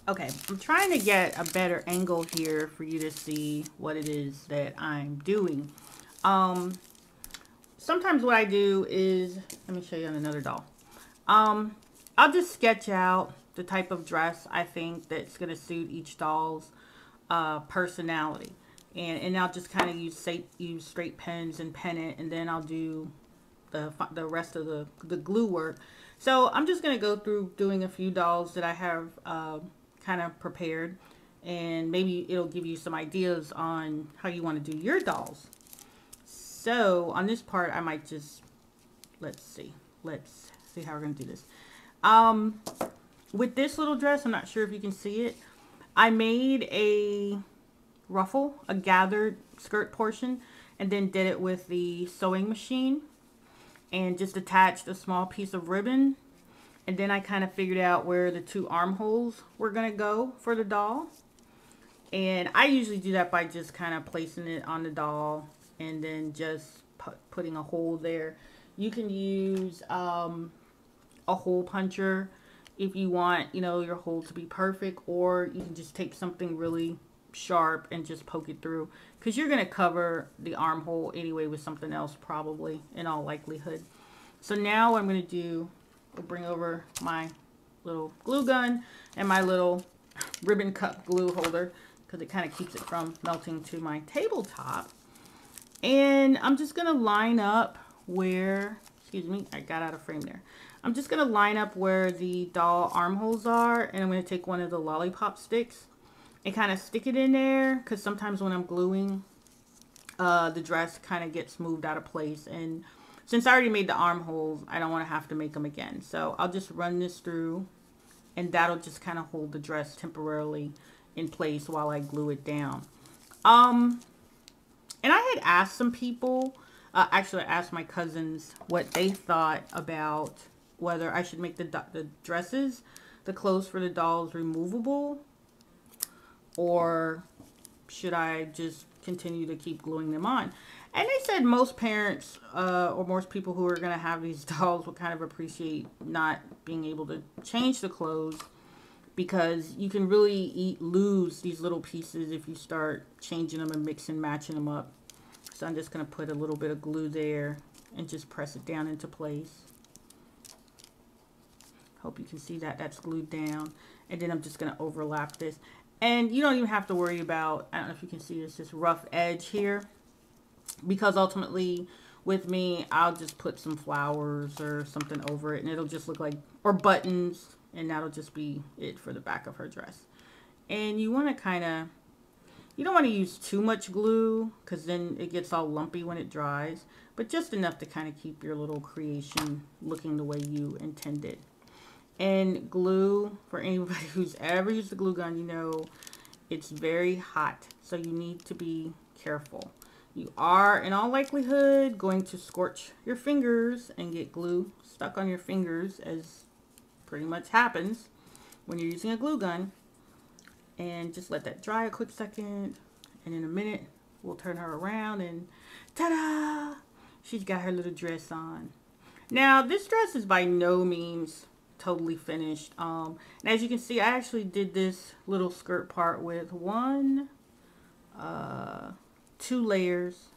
Okay, I'm trying to get a better angle here for you to see what it is that I'm doing. Sometimes what I do is, let me show you on another doll. I'll just sketch out the type of dress I think that's going to suit each doll's personality. And I'll just kind of use straight pens and pen it, and then I'll do the rest of the glue work. So I'm just going to go through doing a few dolls that I have kind of prepared, and maybe it'll give you some ideas on how you want to do your dolls. So on this part, I might just, let's see how we're going to do this. With this little dress, I'm not sure if you can see it. I made a ruffle, a gathered skirt portion, and then did it with the sewing machine and just attached a small piece of ribbon. And then I kind of figured out where the two armholes were going to go for the doll. And I usually do that by just kind of placing it on the doll and then just putting a hole there. You can use a hole puncher if you want, you know, your hole to be perfect, or you can just take something really sharp and just poke it through, because you're going to cover the armhole anyway with something else, probably, in all likelihood. So now what I'm going to do, I'll bring over my little glue gun and my little ribbon cup glue holder, because it kind of keeps it from melting to my tabletop. And I'm just going to line up where, excuse me, I got out of frame there. I'm just going to line up where the doll armholes are, and I'm going to take one of the lollipop sticks and kind of stick it in there, because sometimes when I'm gluing, the dress kind of gets moved out of place. And since I already made the armholes, I don't want to have to make them again. So I'll just run this through, and that'll just kind of hold the dress temporarily in place while I glue it down. And I had asked some people, actually I asked my cousins what they thought about whether I should make the dresses, the clothes for the dolls, removable, or should I just continue to keep gluing them on. And they said most parents or most people who are going to have these dolls will kind of appreciate not being able to change the clothes, because you can really lose these little pieces if you start changing them and mixing, matching them up. So I'm just going to put a little bit of glue there and just press it down into place. Hope you can see that that's glued down. And then I'm just going to overlap this. And you don't even have to worry about, I don't know if you can see this rough edge here, because ultimately with me, I'll just put some flowers or something over it, and it'll just look like, or buttons, and that'll just be it for the back of her dress. And you want to kind of, you don't want to use too much glue, because then it gets all lumpy when it dries, but just enough to kind of keep your little creation looking the way you intended. And glue, for anybody who's ever used the glue gun, you know it's very hot, so you need to be careful. You are, in all likelihood, going to scorch your fingers and get glue stuck on your fingers, as pretty much happens when you're using a glue gun. And just let that dry a quick second, and in a minute we'll turn her around and ta-da! She's got her little dress on. Now this dress is by no means totally finished. And as you can see, I actually did this little skirt part with 2 layers.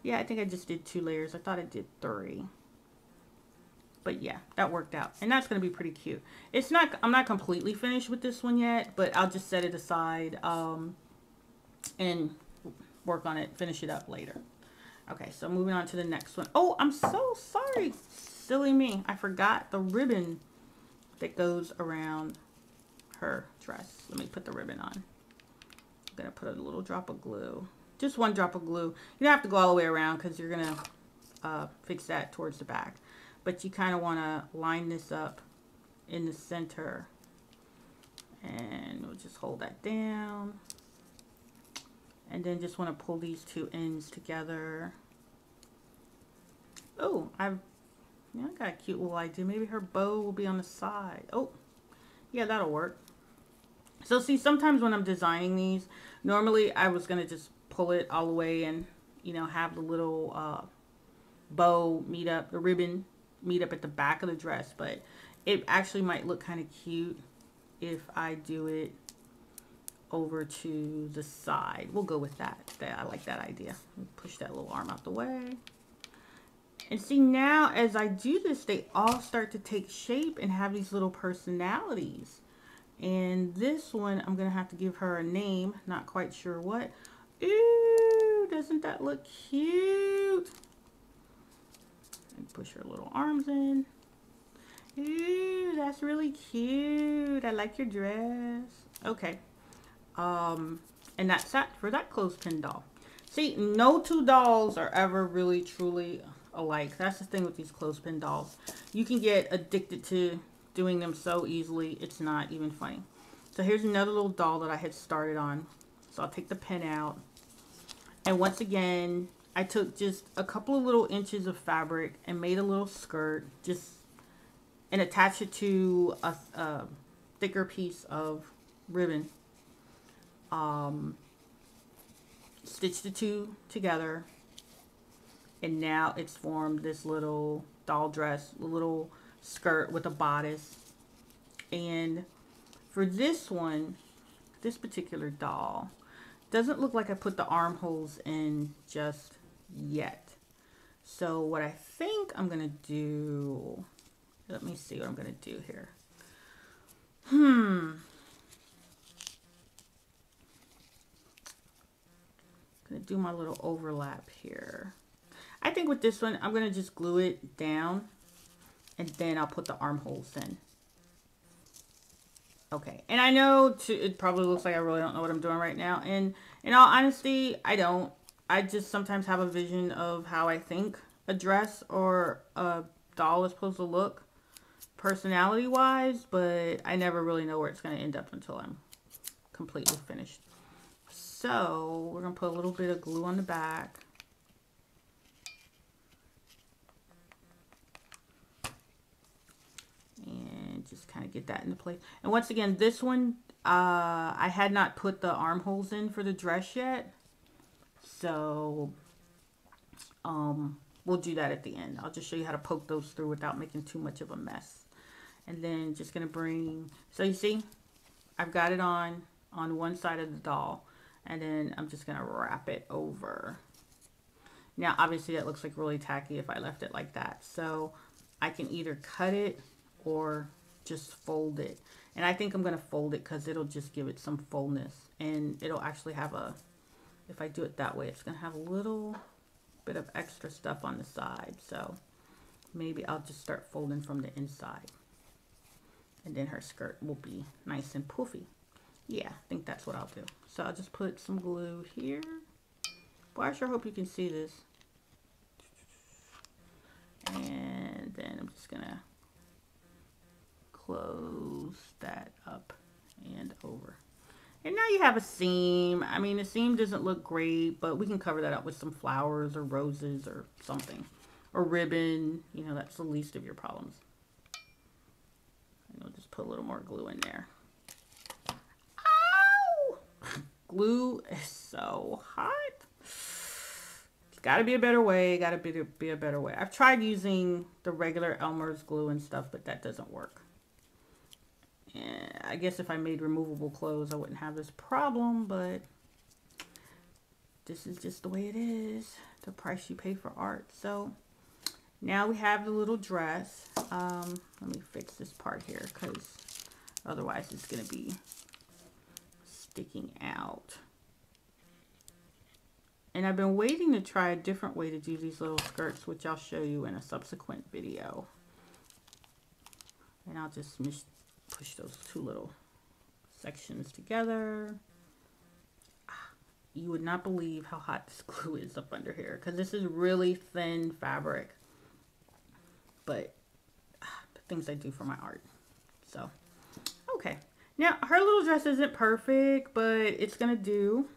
Yeah, I think I just did 2 layers. I thought I did 3. But yeah, that worked out. And that's going to be pretty cute. It's not, I'm not completely finished with this one yet, but I'll just set it aside and work on it, finish it up later. Okay, so moving on to the next one. Oh, I'm so sorry. Silly me. I forgot the ribbon that goes around her dress. Let me put the ribbon on. I'm going to put a little drop of glue. Just 1 drop of glue. You don't have to go all the way around, because you're going to fix that towards the back. But you kind of want to line this up in the center. And we'll just hold that down. And then just want to pull these 2 ends together. Oh, I got a cute little idea. Maybe her bow will be on the side. Oh, yeah, that'll work. So see, sometimes when I'm designing these, normally I was going to just pull it all the way and, you know, have the little bow meet up, the ribbon meet up at the back of the dress. But it actually might look kind of cute if I do it over to the side. We'll go with that. I like that idea. Push that little arm out the way. And see, now as I do this, they all start to take shape and have these little personalities. And this one, I'm going to have to give her a name. Not quite sure what. Ooh, doesn't that look cute? And push her little arms in. Ooh, that's really cute. I like your dress. Okay. And that's that for that clothespin doll. See, no two dolls are ever really truly alike. That's the thing with these clothespin dolls. You can get addicted to doing them so easily, it's not even funny. So here's another little doll that I had started on. So I'll take the pin out. And once again, I took just a couple of little inches of fabric and made a little skirt, and attached it to a thicker piece of ribbon. Stitched the two together, and now it's formed this little doll dress, a little skirt with a bodice. And for this one, this particular doll, doesn't look like I put the armholes in just yet. So what I think I'm gonna do, let me see what I'm gonna do here. Gonna do my little overlap here. I think with this one, I'm gonna just glue it down, and then I'll put the armholes in. Okay, and I know it probably looks like I really don't know what I'm doing right now, and in all honesty, I don't. I just sometimes have a vision of how I think a dress or a doll is supposed to look personality-wise, but I never really know where it's going to end up until I'm completely finished. So we're going to put a little bit of glue on the back. And just kind of get that into place. And once again, this one, I had not put the armholes in for the dress yet. So we'll do that at the end. I'll just show you how to poke those through without making too much of a mess. And then just going to bring, so you see, I've got it on one side of the doll. And then I'm just going to wrap it over. Now, obviously, that looks like really tacky if I left it like that. So I can either cut it or just fold it. And I think I'm going to fold it because it'll just give it some fullness. And it'll actually have a, if I do it that way, it's going to have a little bit of extra stuff on the side. So maybe I'll just start folding from the inside. And then her skirt will be nice and poofy. Yeah, I think that's what I'll do. So I'll just put some glue here. Boy, I sure hope you can see this. And then I'm just going to close that up and over. And now you have a seam. I mean, the seam doesn't look great, but we can cover that up with some flowers or roses or something. Or ribbon. You know, that's the least of your problems. And we'll just put a little more glue in there. Ow! Glue is so hot. It's got to be a better way. Got to be a better way. I've tried using the regular Elmer's glue and stuff, but that doesn't work. And I guess if I made removable clothes, I wouldn't have this problem, but this is just the way it is. The price you pay for art. So now we have the little dress. Let me fix this part here because otherwise it's going to be sticking out. And I've been waiting to try a different way to do these little skirts, which I'll show you in a subsequent video. And I'll just push those two little sections together. You would not believe how hot this glue is up under here because this is really thin fabric. But the things I do for my art. So, okay. Now, her little dress isn't perfect, but it's going to do.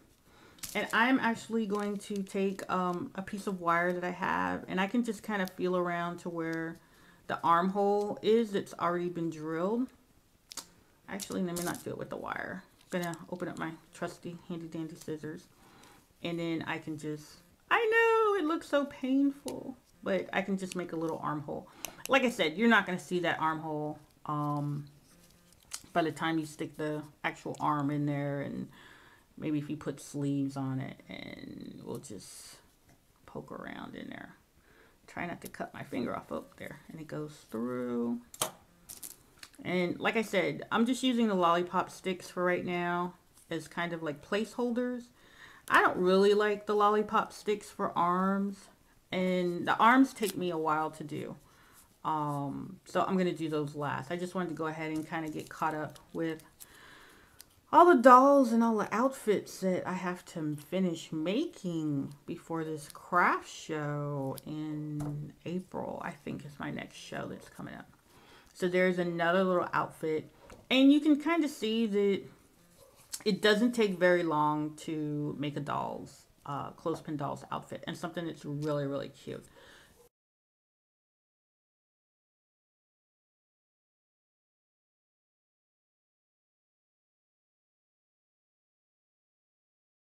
And I'm actually going to take a piece of wire that I have, and I can just kind of feel around to where the armhole is. It's already been drilled. Actually, let me not do it with the wire. I'm going to open up my trusty handy dandy scissors. And then I can just, I know it looks so painful, but I can just make a little armhole. Like I said, you're not going to see that armhole by the time you stick the actual arm in there, and maybe if you put sleeves on it, and we'll just poke around in there. Try not to cut my finger off up there, and it goes through. And like I said, I'm just using the lollipop sticks for right now as kind of like placeholders. I don't really like the lollipop sticks for arms, and the arms take me a while to do. So I'm going to do those last. I just wanted to go ahead and kind of get caught up with all the dolls and all the outfits that I have to finish making before this craft show in April. I think is my next show that's coming up. So there's another little outfit, and you can kind of see that it doesn't take very long to make a Clothespin Dolls outfit, and something that's really, really cute.